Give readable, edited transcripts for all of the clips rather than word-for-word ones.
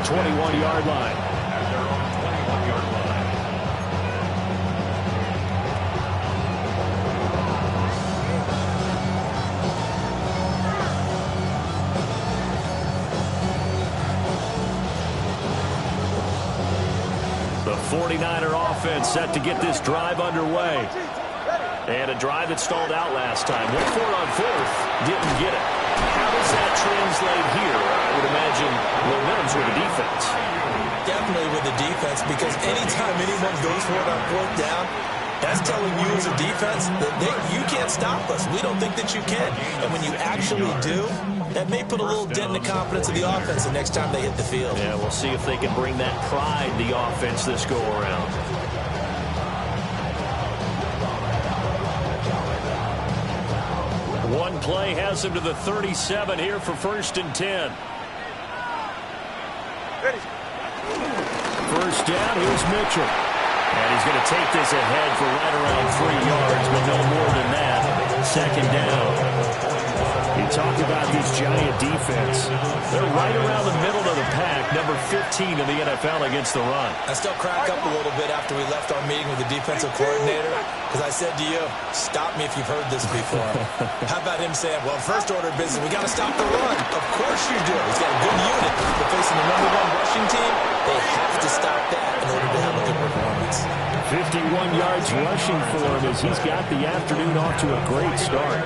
the 21-yard line. The 49er offense set to get this drive underway. And a drive that stalled out last time. Went for it on fourth. Didn't get it. How does that translate here? I would imagine momentum's with the defense. Definitely with the defense, because anytime anyone goes for it on fourth down, that's telling you as a defense that you can't stop us. We don't think that you can. And when you actually do, that may put a little dent in the confidence of the offense the next time they hit the field. Yeah, we'll see if they can bring that pride to the offense this go-around. One play has him to the 37 here for 1st and 10. First down, here's Mitchell. And he's going to take this ahead for right around 3 yards, but no more than that. 2nd down. You talk about this Giant defense. They're right around the middle of the pack, number 15 in the NFL against the run. I still crack up a little bit after we left our meeting with the defensive coordinator, because I said to you, stop me if you've heard this before. How about him saying, well, first order of business, we got to stop the run. Of course you do. He's got a good unit. But facing the #1 rushing team, they have to stop that in order to have a good performance. 51 yards rushing for him as he's got the afternoon off to a great start.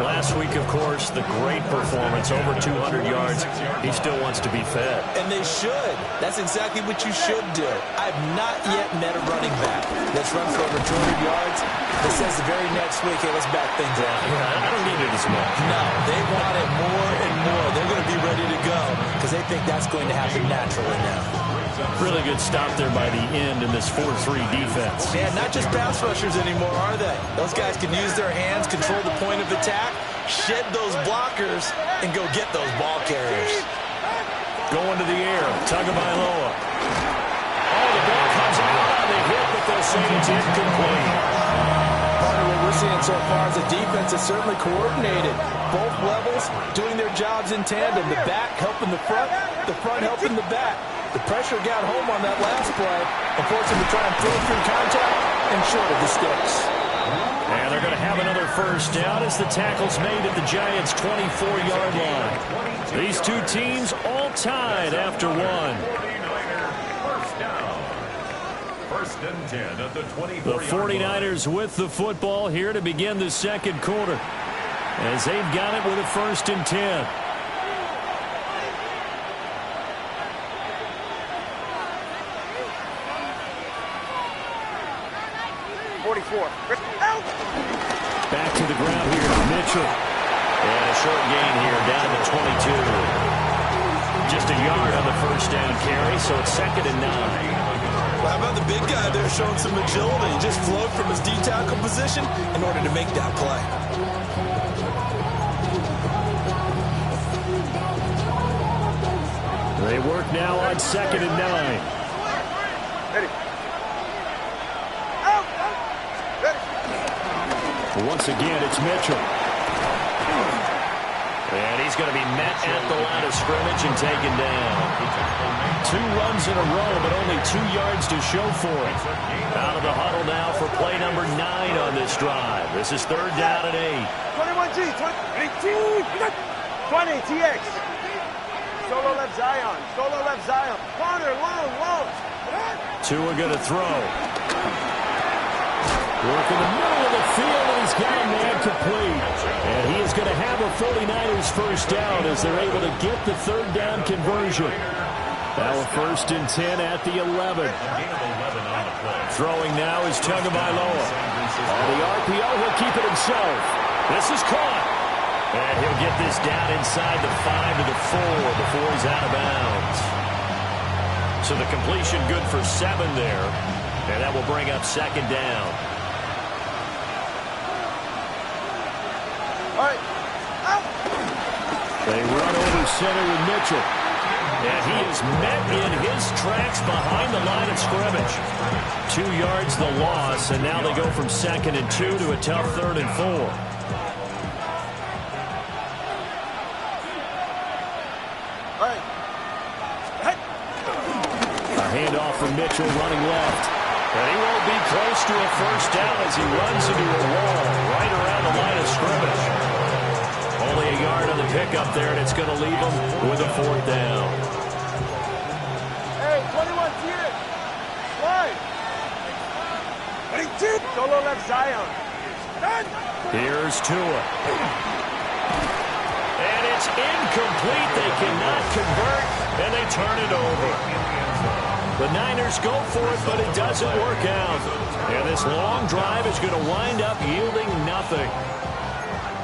Last week, of course, the great performance, over 200 yards. He still wants to be fed. And they should. That's exactly what you should do. I've not yet met a running back that's run for over 200 yards that says the very next week, hey, let's back things up. I don't need it as much. No, they want it more and more. They're going to be ready to go because they think that's going to happen naturally now. Really good stop there by the end in this 4-3 defense. Man, not just pass rushers anymore, are they? Those guys can use their hands, control the point of attack, shed those blockers, and go get those ball carriers. Going to the air, Tagovailoa. Oh, the ball comes out on the hit, but they'll say it's incomplete. Part of what we're seeing so far is the defense is certainly coordinated. Both levels doing their jobs in tandem. The back helping the front helping the back. The pressure got home on that last play and forced him to try and throw through contact and short of the sticks. And they're going to have another first down as the tackle's made at the Giants' 24-yard line. These two teams all tied after one. First and 10 at the 24-yard line. The 49ers with the football here to begin the second quarter as they've got it with a 1st and 10. 44. Back to the ground here, Mitchell. And a short gain here, down to 22. Just a yard on the first down carry, so it's 2nd and 9. Well, how about the big guy there showing some agility? He just flowed from his D-tackle position in order to make that play. They work now on 2nd and 9. Ready. Once again, it's Mitchell. And he's going to be met at the line of scrimmage and taken down. 2 runs in a row, but only 2 yards to show for it. Out of the huddle now for play number 9 on this drive. This is 3rd down and 8. 21G, 20 TX. Solo left Zion. Solo left Zion. Corner, long. Tua going to throw. Work in the middle of the field, and he's got a man complete. And he is going to have a 49ers first down as they're able to get the 3rd down conversion. Now a 1st and 10 at the 11. Throwing now is Tagovailoa. On the RPO, he'll keep it himself. This is caught. And he'll get this down inside the 5 to the 4 before he's out of bounds. So the completion good for 7 there. And that will bring up 2nd down. All right. They run over center with Mitchell. And he is met in his tracks behind the line of scrimmage. 2 yards the loss, and now they go from 2nd and 2 to a tough 3rd and 4. All right. handoff from Mitchell running left. And he won't be close to a first down as he runs into a wall right around the line of scrimmage. Only a yard on the pickup there, and it's going to leave him with a fourth down. Hey, 21 here. Slide. Solo left Zion. Here's Tua. And it's incomplete. They cannot convert, and they turn it over. The Niners go for it, but it doesn't work out. And this long drive is going to wind up yielding nothing.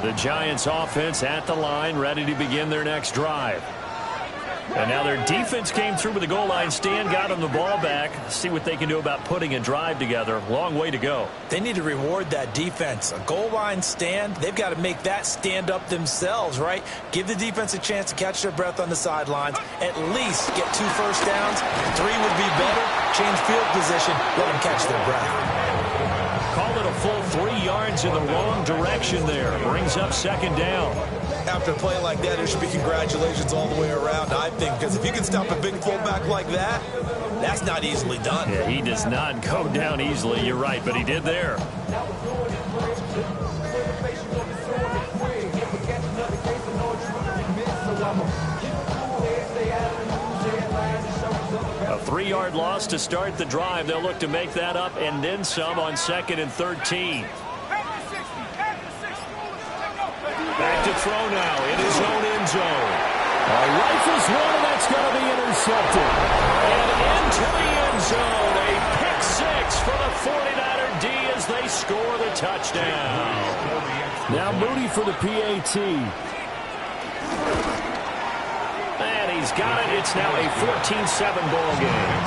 The Giants offense at the line, ready to begin their next drive. And now their defense came through with the goal line stand, got them the ball back. See what they can do about putting a drive together. Long way to go. They need to reward that defense. A goal line stand, they've got to make that stand up themselves, right? Give the defense a chance to catch their breath on the sidelines. At least get 2 first downs. 3 would be better. Change field position. Let them catch their breath. Called it a full 3 yards in the wrong direction there. Brings up second down. After a play like that, there should be congratulations all the way around, I think, because if you can stop a big fullback like that, that's not easily done. Yeah, he does not go down easily. You're right, but he did there. A 3-yard loss to start the drive. They'll look to make that up and then some on 2nd and 13. Back to throw now in his own end zone. Rifles one, and that's going to be intercepted. And into the end zone, a pick 6 for the 49er D as they score the touchdown. Now Moody for the PAT. And he's got it. It's now a 14-7 ball game.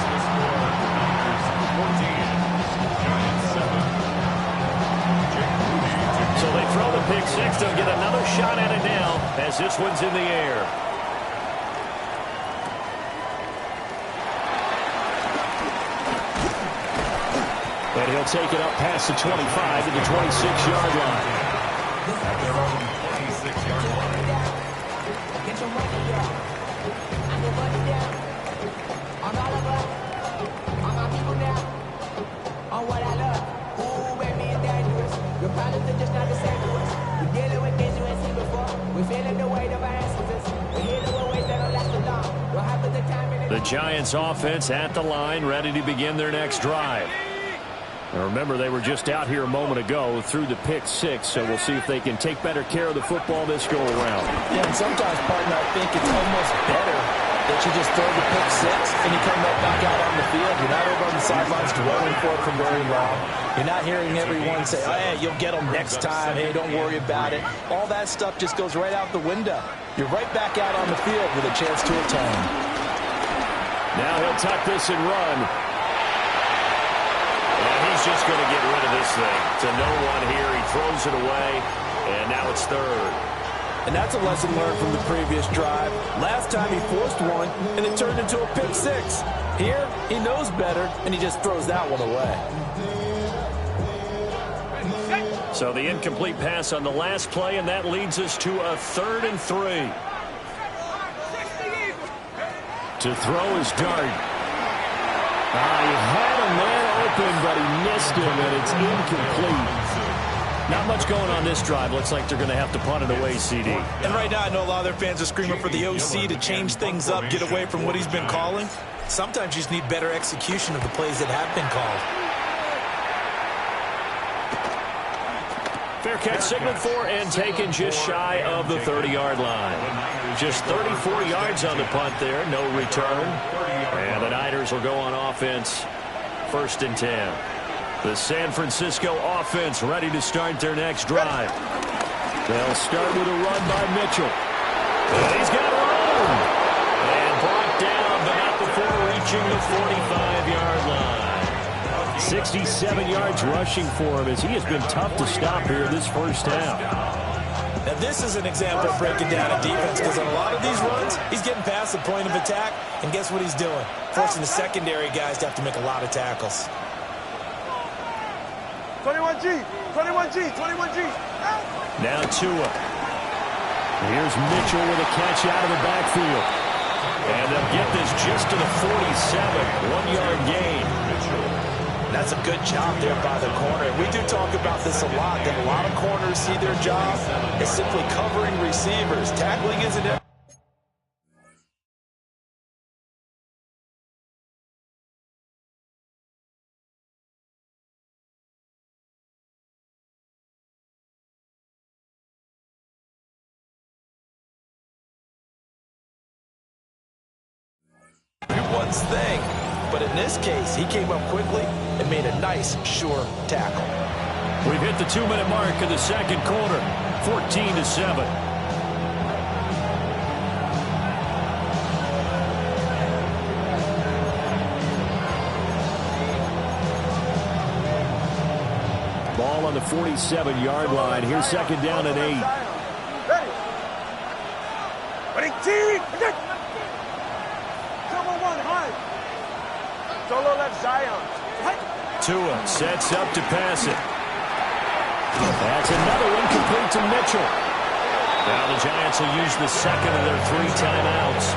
So they throw the pick 6. They'll get another shot at it now as this one's in the air. And he'll take it up past the 25 to the 26-yard line. At their own 26-yard line. The Giants offense at the line, ready to begin their next drive. Now remember, they were just out here a moment ago through the pick 6, so we'll see if they can take better care of the football this go around. Yeah, and sometimes, partner, I think it's almost better that you just throw the pick 6 and you come right back out on the field. You're not over on the sidelines dwelling for it from very long. You're not hearing everyone say, oh, hey, you'll get them next time. Hey, don't worry about it. All that stuff just goes right out the window. You're right back out on the field with a chance to atone. Now he'll tuck this and run. And he's just going to get rid of this thing. To no one here. He throws it away, and now it's 3rd. And that's a lesson learned from the previous drive. Last time he forced one, and it turned into a pick 6. Here, he knows better, and he just throws that one away. So the incomplete pass on the last play, and that leads us to a 3rd and 3. To throw is Dart. He had a man open, but he missed him, and it's incomplete. Not much going on this drive. Looks like they're going to have to punt it away, CD. And right now, I know a lot of their fans are screaming for the OC to change things up, get away from what he's been calling. Sometimes you just need better execution of the plays that have been called. Fair catch signaled for and taken just shy of the 30-yard line. Just 34 yards on the punt there, no return. And the Niners will go on offense, 1st and 10. The San Francisco offense ready to start their next drive. They'll start with a run by Mitchell. And he's got room. And brought down, but not before reaching the 45-yard line. 67 yards rushing for him as he has been tough to stop here this first half. Now this is an example of breaking down a defense, because on a lot of these runs, he's getting past the point of attack, and guess what he's doing? Forcing the secondary guys to have to make a lot of tackles. 21G, 21G, 21G. Now Tua. Here's Mitchell with a catch out of the backfield. And they'll get this just to the 47. 1 yard That's a good job there by the corner. We do talk about this a lot, that a lot of corners see their job as simply covering receivers. Tackling isn't it. One's thing. But in this case, he came up quickly and made a nice, sure tackle. We've hit the 2-minute mark in the second quarter, 14-7. Ball on the 47-yard line. Here's second down and 8. Solo left Zion. Tua sets up to pass it. That's another one complete to Mitchell. Now the Giants will use the second of their 3 timeouts.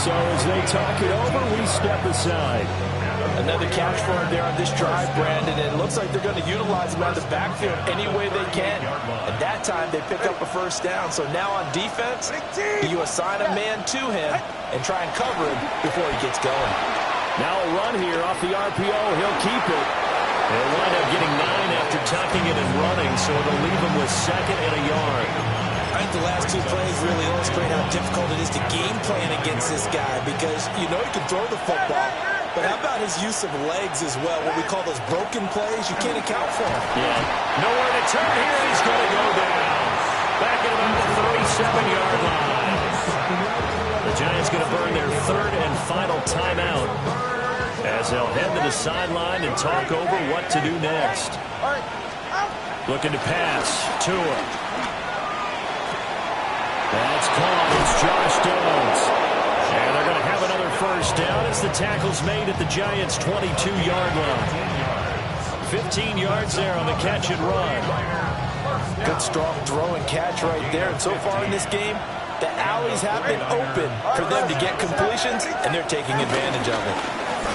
So as they talk it over, we step aside. Another catch for him there on this drive, Brandon. And it looks like they're going to utilize him out of the backfield any way they can. At that time, they pick up a first down. So now on defense, you assign a man to him and try and cover him before he gets going. Now a run here off the RPO. He'll keep it. They'll wind up getting 9 after tucking it and running, so it'll leave him with second and a yard. I think the last 2 plays really illustrate how difficult it is to game plan against this guy because you know he can throw the football, but how about his use of legs as well, what we call those broken plays? You can't account for him. Yeah, nowhere to turn here. He's going to go down. Back at about the 37-yard line. The Giants going to burn their 3rd and final timeout as they'll head to the sideline and talk over what to do next. Looking to pass. Tua. That's caught. It's Josh Downs. And they're going to have another first down as the tackle's made at the Giants' 22-yard line. 15 yards there on the catch and run. Good, strong throw and catch right there. And so far in this game, the alleys have been open for them to get completions, and they're taking advantage of it.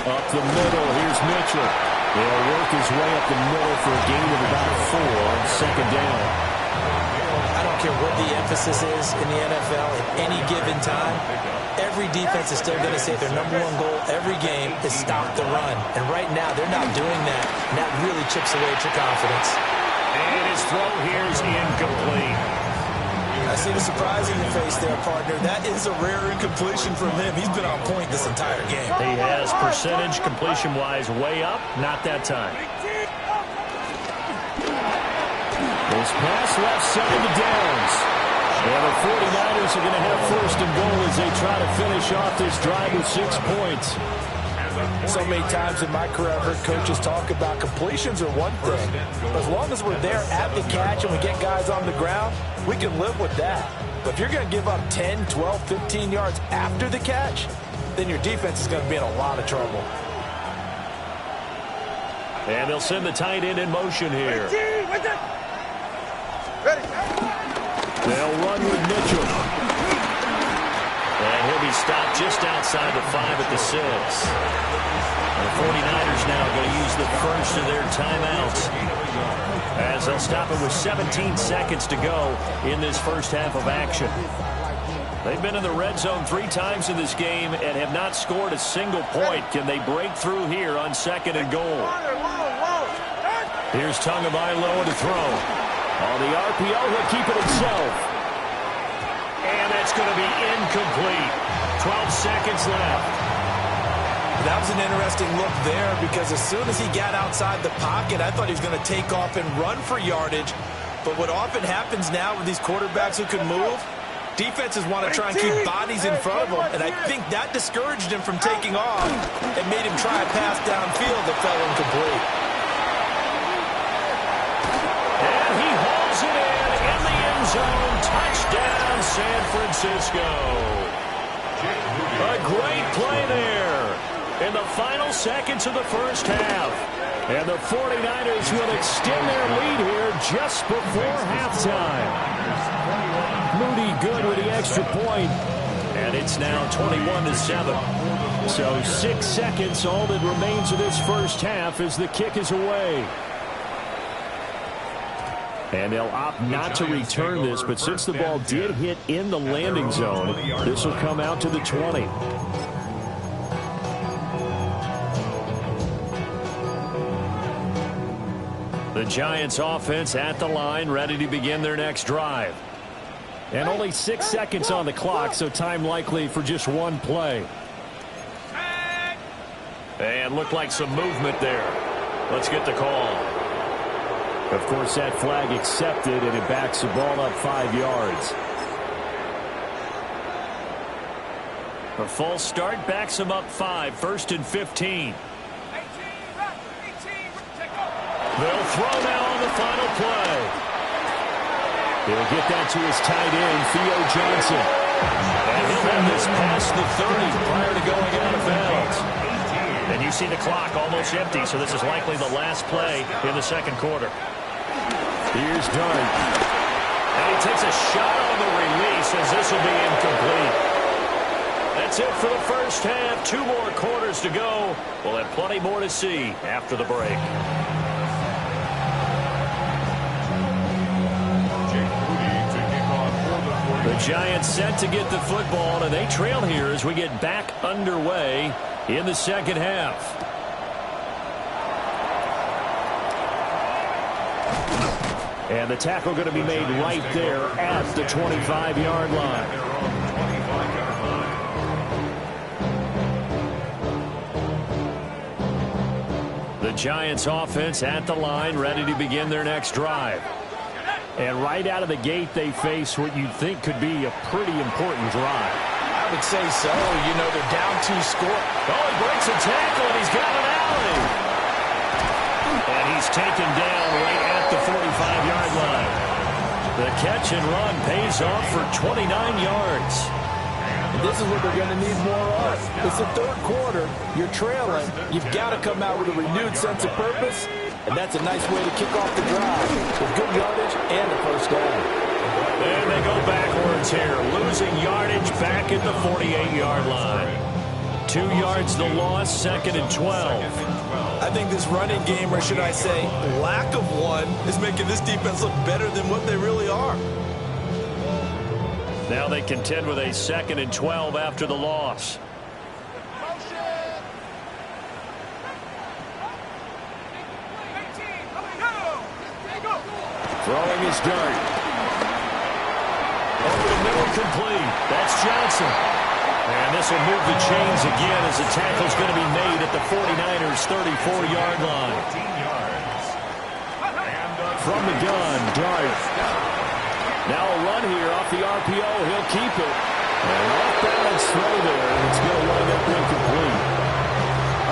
Up the middle, here's Mitchell. He'll work his way up the middle for a gain of about 4 on second down. I don't care what the emphasis is in the NFL at any given time. Every defense is still going to say their #1 goal every game is stop the run. And right now, they're not doing that, and that really chips away at your confidence. And his throw here is incomplete. I see the surprise in your face there, partner. That is a rare incompletion from him. He's been on point this entire game. He has percentage completion-wise way up. Not that time. This pass left side to Downs. And the 49ers are going to have first and goal as they try to finish off this drive with 6 points. So many times in my career, I've heard coaches talk about completions are one thing. But as long as we're there at the catch and we get guys on the ground, we can live with that. But if you're going to give up 10, 12, 15 yards after the catch, then your defense is going to be in a lot of trouble. And they'll send the tight end in motion here. They'll run with Mitchell. And he'll be stopped just outside the 5 at the 6. The 49ers now going to use the first of their timeouts as they'll stop it with 17 seconds to go in this first half of action. They've been in the red zone 3 times in this game and have not scored a single point. Can they break through here on second and goal? Here's Tagovailoa to throw. On the RPO, he'll keep it himself. And that's going to be incomplete. 12 seconds left. That was an interesting look there because as soon as he got outside the pocket, I thought he was going to take off and run for yardage. But what often happens now with these quarterbacks who can move, defenses want to try and keep bodies in front of them. And I think that discouraged him from taking off and made him try a pass downfield that fell incomplete. And he hauls it in the end zone. Touchdown, San Francisco. A great play there in the final seconds of the first half. And the 49ers will extend their lead here just before halftime. Moody good with the extra point. And it's now 21-7. So 6 seconds, all that remains of this first half as the kick is away. And they'll opt not to return this, but since the ball did hit in the landing zone, this will come out to the 20. The Giants offense at the line, ready to begin their next drive. And only 6 seconds on the clock, so time likely for just one play. And looked like some movement there. Let's get the call. Of course, that flag accepted, and it backs the ball up 5 yards. A false start backs him up 5, 1st and 15. They'll throw now on the final play. He'll get that to his tight end, Theo Johnson. And he'll have this past the 30 prior to going out of bounds. And you see the clock almost empty, so this is likely the last play in the second quarter. Here's Dart. And he takes a shot on the release as this will be incomplete. That's it for the first half. 2 more quarters to go. We'll have plenty more to see after the break. The Giants set to get the football, and they trail here as we get back underway in the second half. And the tackle going to be made right there at the 25-yard line. The Giants offense at the line, ready to begin their next drive. And right out of the gate, they face what you'd think could be a pretty important drive. I would say so. You know, they're down 2 score. Oh, he breaks a tackle, and he's got an alley. And he's taken down right at the 45-yard line. The catch and run pays off for 29 yards. And this is what they're going to need more of. It's the third quarter. You're trailing. You've got to come out with a renewed sense of purpose. And that's a nice way to kick off the drive with good yardage and a first down. And they go backwards here, losing yardage back at the 48-yard line. 2 yards the loss, 2nd and 12. I think this running game, or should I say lack of one, is making this defense look better than what they really are. Now they contend with a 2nd and 12 after the loss. Throwing his dart. Over the middle, complete. That's Johnson. And this will move the chains again as the tackle's going to be made at the 49ers' 34-yard line. From the gun, Dart. Now a run here off the RPO. He'll keep it. And off-balance throw there, and it's going to wind up incomplete.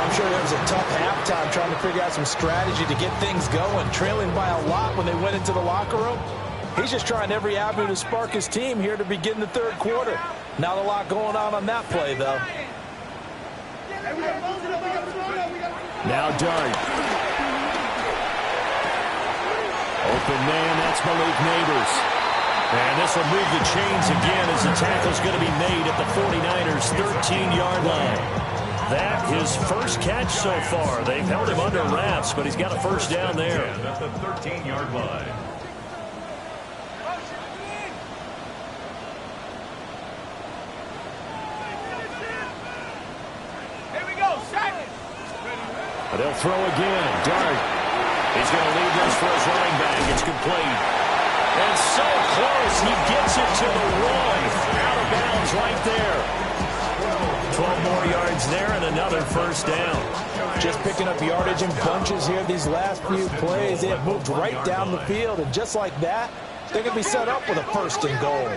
I'm sure there was a tough halftime trying to figure out some strategy to get things going. Trailing by a lot when they went into the locker room. He's just trying every avenue to spark his team here to begin the third quarter. Not a lot going on that play, though. Now Dart. Open man, that's Malik Neighbors. And this will move the chains again as the tackle's going to be made at the 49ers' 13-yard line. That his first catch so far. They've held him under wraps, but he's got a first down there. At the 13-yard line. Here we go, second. They'll throw again. Dart. He's going to lead this for his running back. It's complete. And so close, he gets it to the 1. Out of bounds right there. 12 more yards there and another first down. Just picking up yardage in bunches here these last few plays. They have moved right down the field, and just like that, they're going to be set up with a first and goal.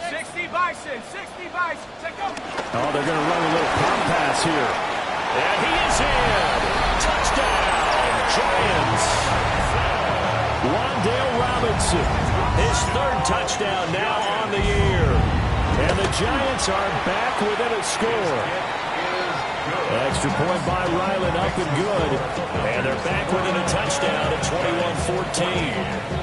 60 Bison, 60 Bison, take over. Oh, they're going to run a little pump pass here. And he is in. Touchdown, Giants. Wan'Dale Robinson, his 3rd touchdown now on the year. And the Giants are back within a score. Extra point by Ryland, up and good. And they're back within a touchdown at 21-14.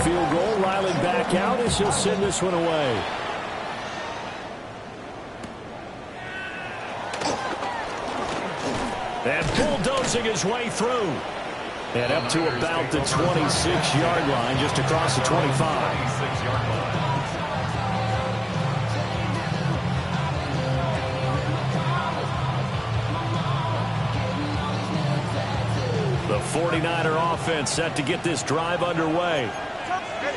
field goal. Riley back out as he'll send this one away. And bulldozing his way through. And up to about the 26-yard line, just across the 25. 26-yard line. The 49er offense set to get this drive underway.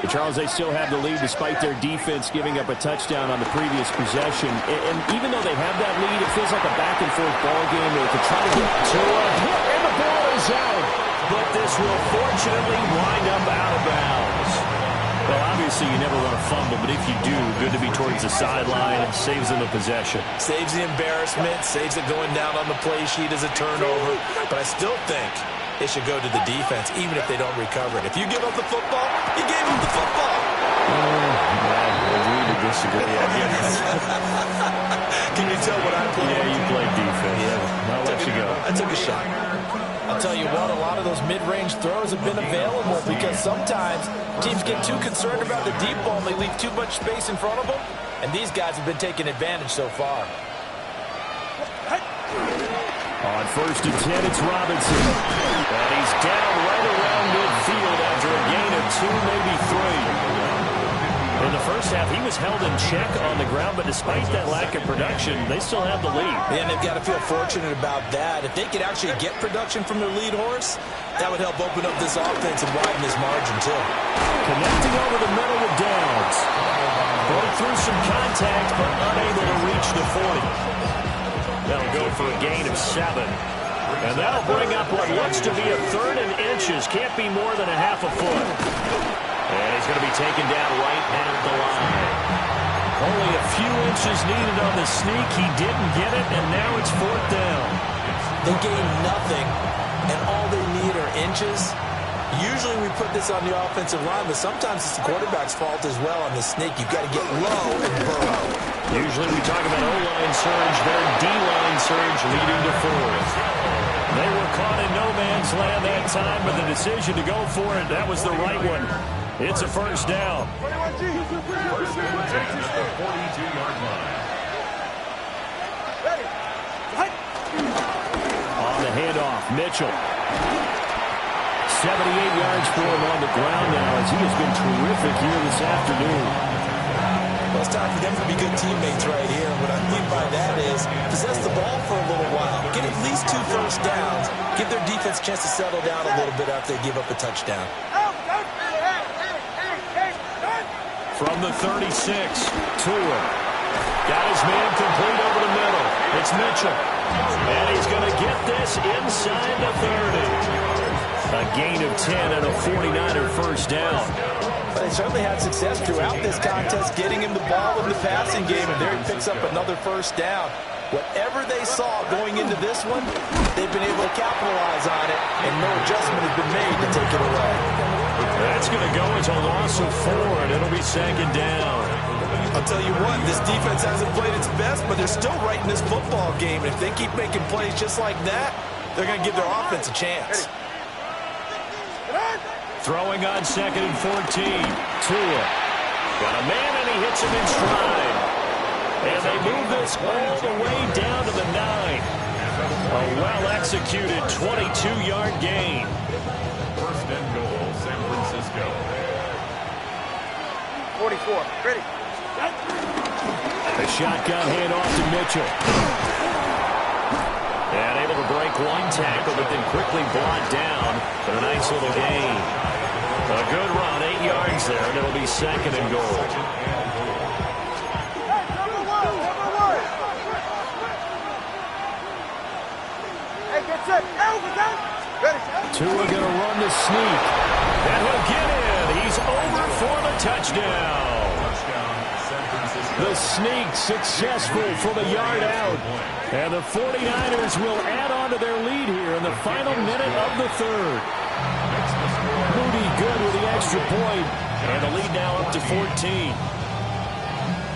But Charles, they still have the lead despite their defense giving up a touchdown on the previous possession. And even though they have that lead, it feels like a back-and-forth ball game. They could try to get to it, and the ball is out. But this will fortunately wind up out of bounds. Well, obviously you never want to fumble, but if you do, good to be towards the sideline. It saves them a possession. Saves the embarrassment, saves it going down on the play sheet as a turnover. But I still think it should go to the defense, even if they don't recover it. If you give up the football, you gave them the football. Agree to disagree, I guess. Can you tell what I played? Yeah, you played defense. Yeah, I'll let you go. I took a shot. I'll tell you what, a lot of those mid-range throws have been available because sometimes teams get too concerned about the deep ball and they leave too much space in front of them, and these guys have been taking advantage so far. On 1st and 10, it's Robinson. And he's down right around midfield after a gain of 2, maybe 3. In the first half, he was held in check on the ground, but despite that lack of production, they still have the lead. And they've got to feel fortunate about that. If they could actually get production from their lead horse, that would help open up this offense and widen this margin, too. Connecting over the middle with Downs. Broke through some contact, but unable to reach the 40. That'll go for a gain of 7. And that'll bring up what looks to be a 3rd and inches. Can't be more than a half a foot. And he's going to be taken down right at the line. Only a few inches needed on the sneak. He didn't get it, and now it's 4th down. They gain nothing, and all they need are inches. Usually we put this on the offensive line, but sometimes it's the quarterback's fault as well on the sneak. You've got to get low and burrow. Usually we talk about O-line surge, their D-line surge leading to 4th. They were caught in no man's land that time, but the decision to go for it, that was the right one. It's a 1st down. 1st and 10 at the 42-yard line. On the handoff, Mitchell. 78 yards for him on the ground now as he has been terrific here this afternoon. Well, it's time for them to be good teammates right here. And what I mean by that is possess the ball for a little while. Get at least 2 first downs. Give their defense a chance to settle down a little bit after they give up a touchdown. From the 36, Tua. Got his man complete over the middle. It's Mitchell. And he's going to get this inside the 30. A gain of 10 and a 49er 1st down. But they certainly had success throughout this contest, getting him the ball in the passing game, and there he picks up another 1st down. Whatever they saw going into this one, they've been able to capitalize on it, and no adjustment has been made to take it away. That's going to go as a loss of 4, and it'll be 2nd down. I'll tell you what, this defense hasn't played its best, but they're still right in this football game. And if they keep making plays just like that, they're going to give their offense a chance. Throwing on 2nd and 14. Tua. Got a man, and he hits him in stride. And they move this all the way down to the 9. A well-executed 22-yard gain. 1st and goal, San Francisco. 44. Ready. A shotgun handoff to Mitchell. And able to break one tackle, but then quickly brought down for a nice little gain. A good run, 8 yards there, and it'll be 2nd and goal. Hey, get set. Tua going to run the sneak. And he'll get in. He's over for the touchdown. The sneak successful from a yard out. And the 49ers will add on to their lead here in the final minute of the 3rd. Moody good with the extra point. And the lead now up to 14.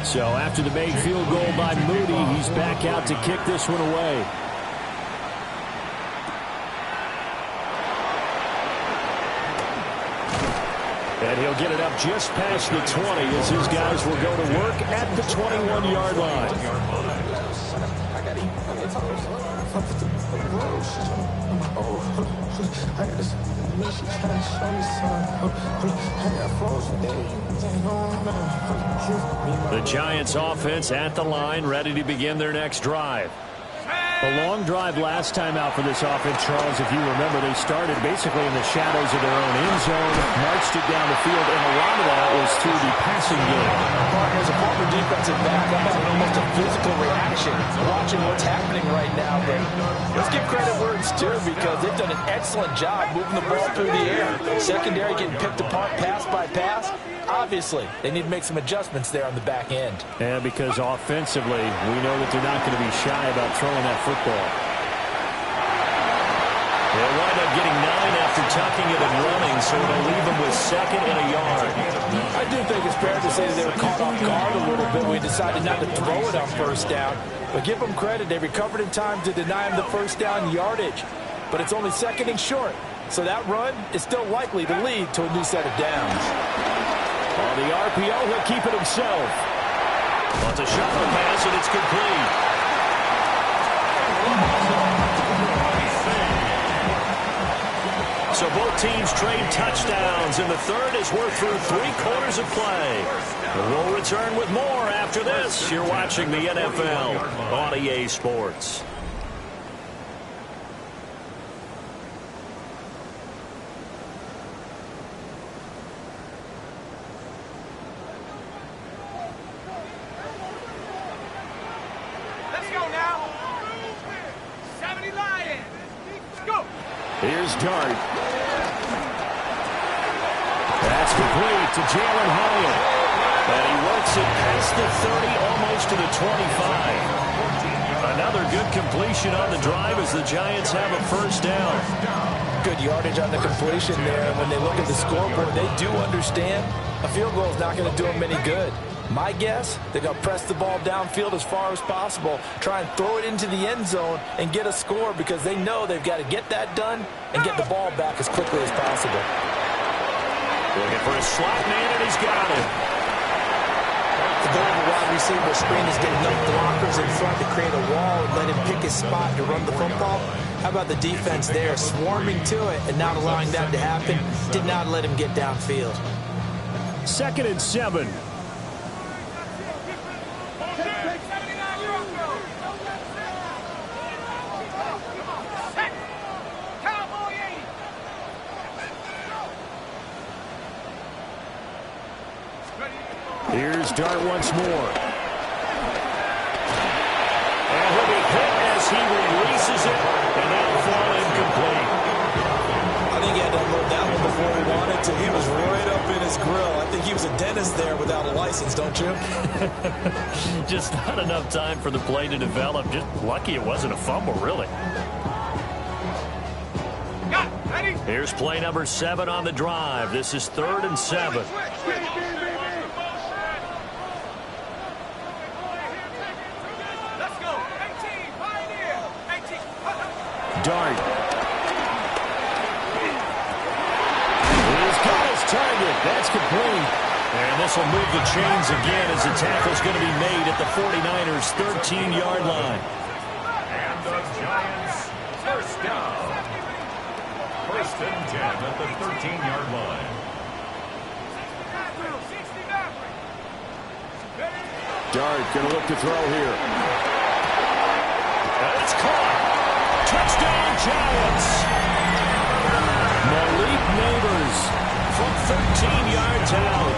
So after the made field goal by Moody, he's back out to kick this one away. And he'll get it up just past the 20 as his guys will go to work at the 21-yard line. The Giants offense at the line, ready to begin their next drive. A long drive last time out for this offense, Charles. If you remember, they started basically in the shadows of their own end zone, marched it down the field, and a lot of that was through the passing game. As a former defensive back, I'm having almost a physical reaction watching what's happening right now. But let's give credit where it's due because they've done an excellent job moving the ball through the air. Secondary getting picked apart pass by pass. Obviously, they need to make some adjustments there on the back end. And because offensively, we know that they're not going to be shy about throwing that football. They'll wind up getting 9 after tucking it and running, so it'll leave them with 2nd and a yard. I do think it's fair to say that they were caught off guard a little bit. We decided not to throw it on first down. But give them credit. They recovered in time to deny them the first down yardage. But it's only 2nd and short. So that run is still likely to lead to a new set of downs. On the RPO, he'll keep it himself. Well, it's a shuttle pass, and it's complete. So both teams trade touchdowns, and the third as we're through 3 quarters of play. We'll return with more after this. You're watching the NFL on EA Sports. Here's Dart. That's complete to Jalen Hyatt. And he works it past the 30, almost to the 25. Another good completion on the drive as the Giants have a first down. Good yardage on the completion there. When they look at the scoreboard, they do understand a field goal is not going to do them any good. My guess, they're going to press the ball downfield as far as possible, try and throw it into the end zone and get a score because they know they've got to get that done and get the ball back as quickly as possible. Looking for a slot man, and he's got it. The goal of a wide receiver screen is get enough blockers in front to create a wall and let him pick his spot to run the football. How about the defense there, swarming to it and not allowing that to happen? Did not let him get downfield. 2nd and 7. Here's Dart once more. And he'll be hit as he releases it, and that'll fall incomplete. I think he had to unload that one before he wanted to. He was right up in his grill. I think he was a dentist there without a license, don't you? Just not enough time for the play to develop. Just lucky it wasn't a fumble, really. Here's play number 7 on the drive. This is 3rd and 7. Dart. He's got his target. That's complete. And this will move the chains again as the tackle's going to be made at the 49ers' 13-yard line. And the Giants first down. 1st and 10 at the 13-yard line. Dart going to look to throw here. And it's caught. Touchdown, Giants. Malik Neighbors from 13 yards out.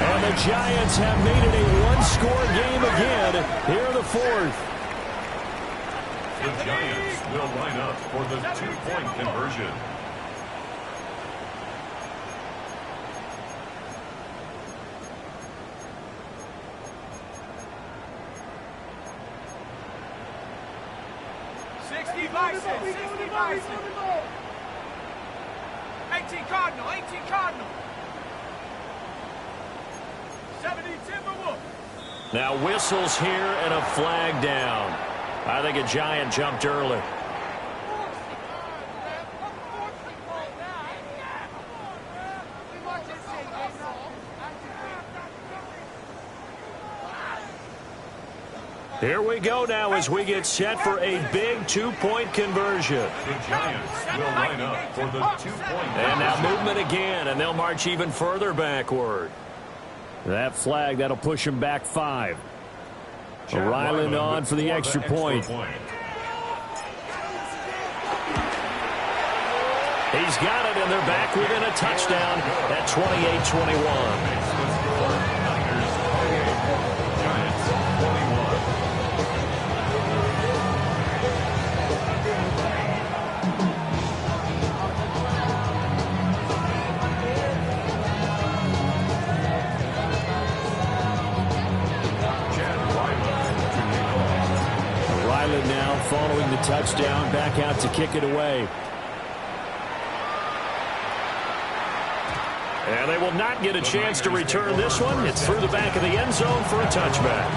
And the Giants have made it a one-score game again here in the 4th. The Giants will line up for the 2-point conversion. Bison, 60 Bison. 18 Cardinal, 18 Cardinal. 70 Timberwolf. Now whistles here and a flag down. I think a Giant jumped early. Here we go now as we get set for a big two-point conversion. The Giants will line up for the two-point And now movement again, and they'll march even further backward. That flag, that'll push them back 5. Ryland on for the extra point. He's got it, and they're back within a touchdown at 28-21. Now following the touchdown, back out to kick it away. And they will not get a chance to return this one. It's through the back of the end zone for a touchback.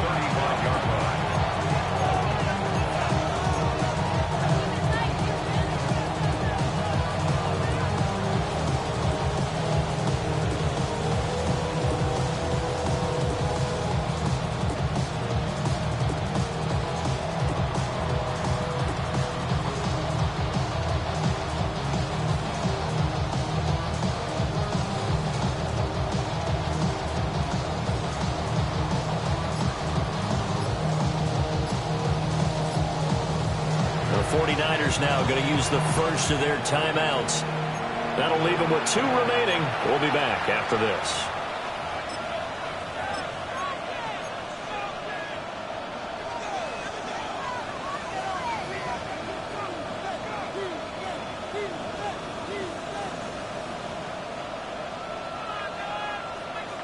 The 49ers now going to use the first of their timeouts. That'll leave them with 2 remaining. We'll be back after this.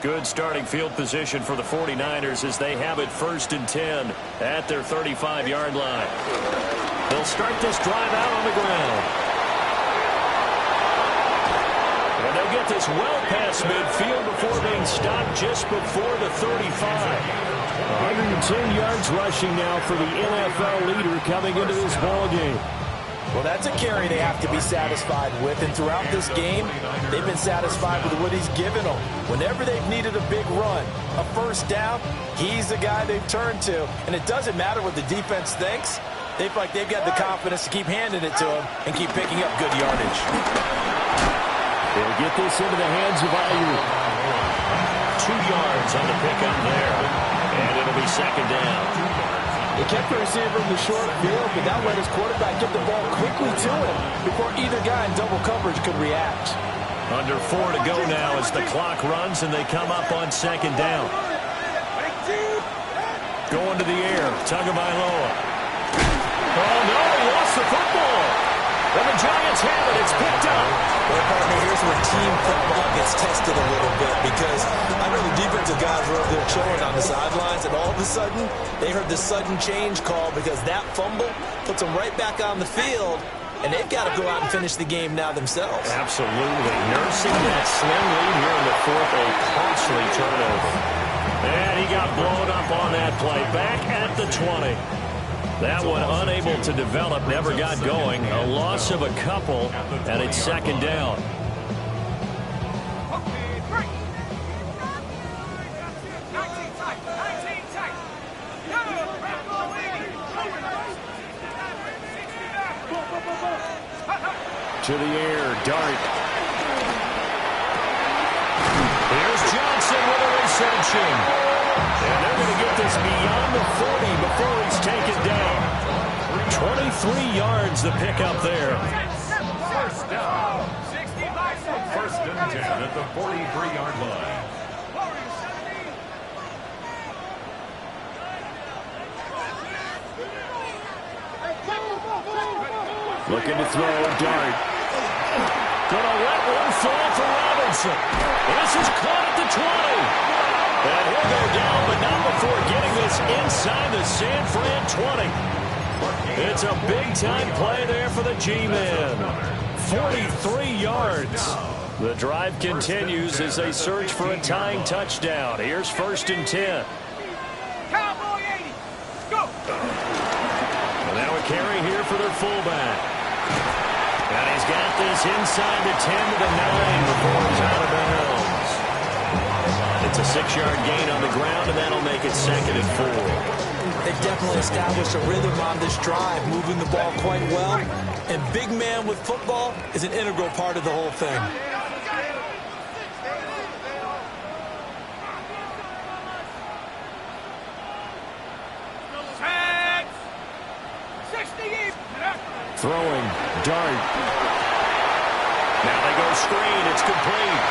Good starting field position for the 49ers as they have it 1st and 10 at their 35-yard line. They'll start this drive out on the ground. And they'll get this well past midfield before being stopped just before the 35. 110 yards rushing now for the NFL leader coming into this ball game. Well, that's a carry they have to be satisfied with, and throughout this game, they've been satisfied with what he's given them. Whenever they've needed a big run, a first down, he's the guy they've turned to. And it doesn't matter what the defense thinks. They feel like they've got the confidence to keep handing it to him and keep picking up good yardage. They'll get this into the hands of Ayuk. 2 yards on the pickup there, and it'll be 2nd down. They kept the receiver in the short field, but that let his quarterback get the ball quickly to him before either guy in double coverage could react. Under 4 to go now as the clock runs and they come up on 2nd down. Going to the air, Tagovailoa. Oh, no, he lost the football. And the Giants have it. It's picked up. Well, partner, here's where team football gets tested a little bit because I know the defensive guys were over there chilling on the sidelines, and all of a sudden, they heard the sudden change call because that fumble puts them right back on the field, and they've got to go out and finish the game now themselves. Absolutely. Nursing that slim lead here in the 4th, a costly turnover. And he got blown up on that play. Back at the 20. That one unable to develop, never got going. A loss of a couple, and it's 2nd down. To the air, Dart. Here's Johnson with a reception. And they're going to get this beyond the 40 before he's taken down. 23 yards the pickup there. First down. 1st and 10 at the 43-yard line. Looking to throw, Dart. Gonna let one fall for Robinson. This is caught at the 20. And he'll go down, but not before getting this inside the San Fran 20. It's a big-time play there for the G-Men. 43 yards. The drive continues as they search for a tying touchdown. Here's 1st and 10. Cowboy 80. Go. And now a carry here for their fullback. And he's got this inside the 10 to the 9 before he's out of bounds. It's a 6-yard gain on the ground, and that'll make it 2nd and 4. They've definitely established a rhythm on this drive, moving the ball quite well. And big man with football is an integral part of the whole thing. Throwing, dart. Now they go screen. It's complete.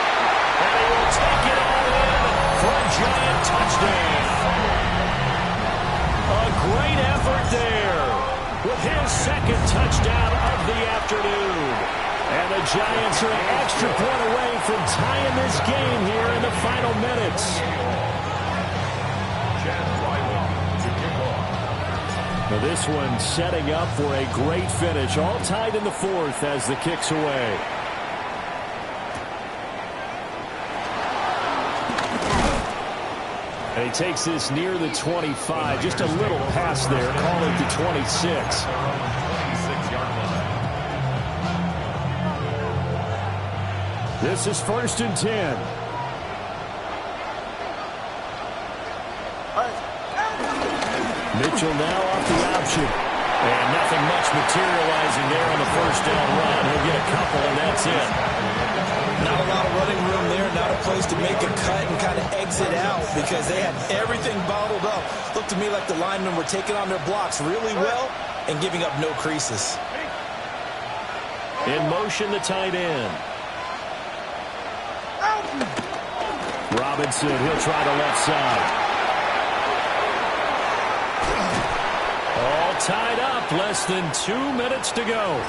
And he will take it all in for a giant touchdown. A great effort there with his 2nd touchdown of the afternoon. And the Giants are an extra point away from tying this game here in the final minutes. Now this one setting up for a great finish. All tied in the 4th as the kick's away. And he takes this near the 25. Just a little pass there. Call it the 26. This is 1st and 10. Mitchell now off the option. And nothing much materializing there on the 1st down run. He'll get a couple, and that's it. Not a lot of running room there, not a place to make a cut and kind of exit out because they had everything bottled up. Looked to me like the linemen were taking on their blocks really well and giving up no creases. In motion, the tight end. Robinson, he'll try the left side. All tied up, less than 2 minutes to go.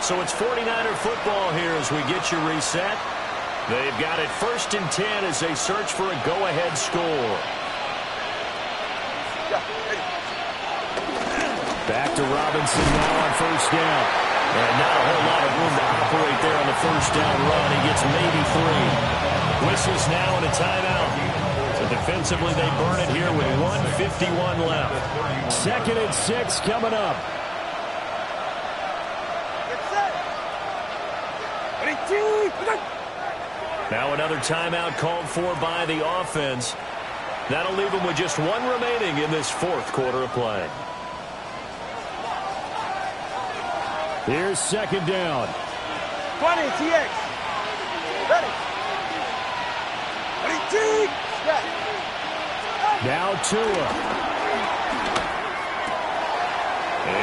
So it's 49er football here as we get you reset. They've got it 1st and 10 as they search for a go-ahead score. Back to Robinson now on 1st down. And not a whole lot of room to operate there on the 1st down run. He gets maybe 3. Whistles now and a timeout. So defensively, they burn it here with 1:51 left. 2nd and 6 coming up. Now another timeout called for by the offense. That'll leave them with just 1 remaining in this 4th quarter of play. Here's 2nd down. 20, TX. Ready. Ready, yeah. Now Tua.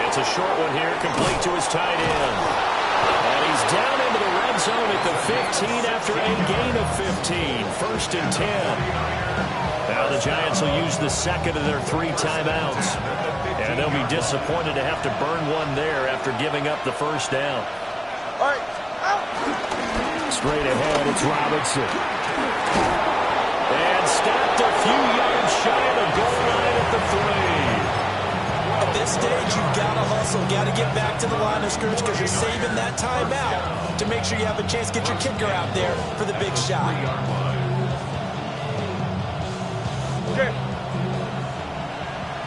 It's a short one here, complete to his tight end. And he's down into the red zone at the 15 after a gain of 15. 1st and 10. Now the Giants will use the 2nd of their 3 timeouts. And they'll be disappointed to have to burn one there after giving up the 1st down. All right. Straight ahead, it's Robinson. And stopped a few yards shy of the goal line at the 3. At this stage, you've got to hustle, got to get back to the line of scrimmage because you're saving that timeout to make sure you have a chance to get your kicker out there for the big shot. Okay.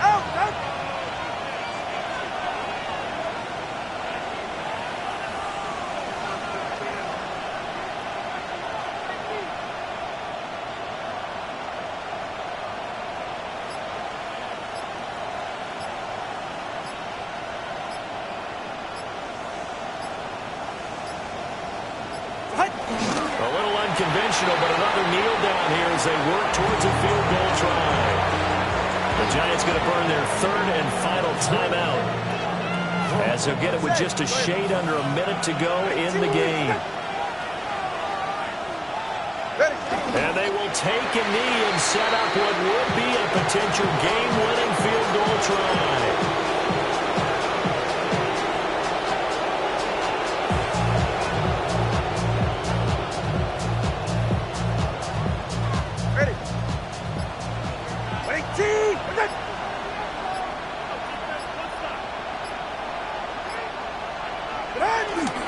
Out. A little unconventional, but another kneel down here as they work towards a field goal try. The Giants going to burn their 3rd and final timeout as they'll get it with just a shade under a minute to go in the game. And they will take a knee and set up what would be a potential game-winning field goal try.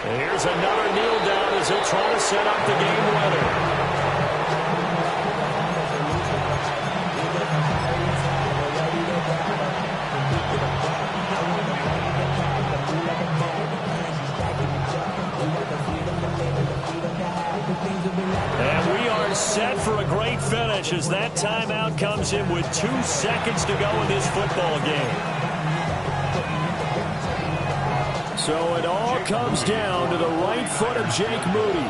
And here's another kneel down as he'll try to set up the game winner. And we are set for a great finish as that timeout comes in with 2 seconds to go in this football game. So it all comes down to the right foot of Jake Moody.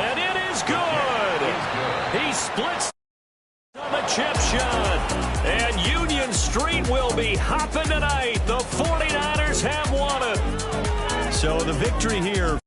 And it is good. He splits on the chip shot. And Union Street will be hopping tonight. The 49ers have won it. So the victory here